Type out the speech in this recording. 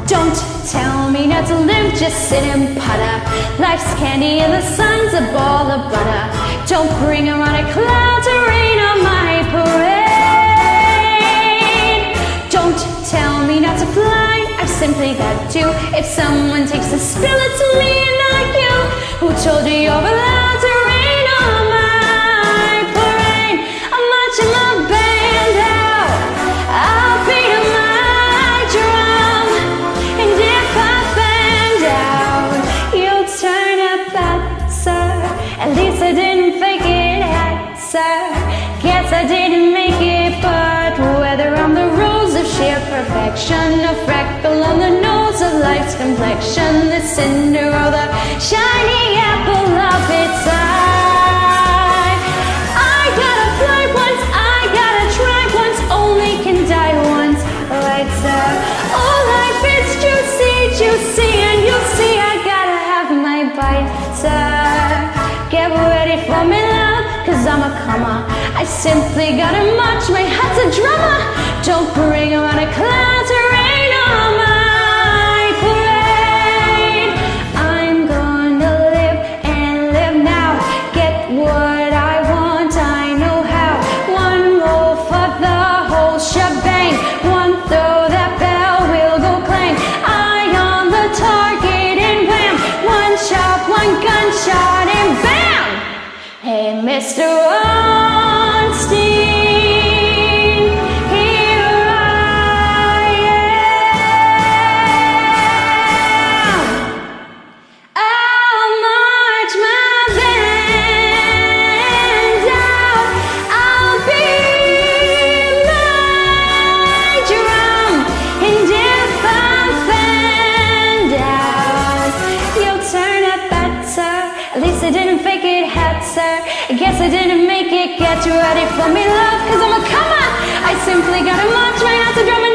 Don't tell me not to live, just sit and putter. Life's candy and the sun's a ball of butter. Don't bring around a cloud to rain on my parade. Don't tell me not to fly, I've simply got to. If someone takes a spill, it's me and not you. Who told you you're allowed to rain on my parade? I'm marching my band out, I'll beat my drum. And if I bend out, you'll turn up that, sir. At least I didn't fake it, sir. Guess I didn't make it, but whether I'm the rose of sheer perfection, a freckle on the nose of life's complexion, the cinder or the shiny apple of its eye. I gotta fly once, I gotta try once, only can die once, right, sir? Oh, life is juicy, juicy, and you'll see I gotta have my bite, sir. Get ready for me, love, cause I'm a comer. I simply gotta march, my heart's a drummer. Don't bring around a cloud to rain on my parade. I'm gonna live and live now. Get what I want, I know how. One roll for the whole shebang. One throw, that bell will go clang. Eye on the target and wham. One shot, one gunshot and bam. Hey, Mr. Einstein, here I am. I'll march my band out, I'll beat my drum, and if I'm fanned out, you'll turn up that, sir. At least I didn't fake it, sir. I guess I didn't make it. Get ready for me, love, cause I'm a comer. I simply gotta march right out to drum.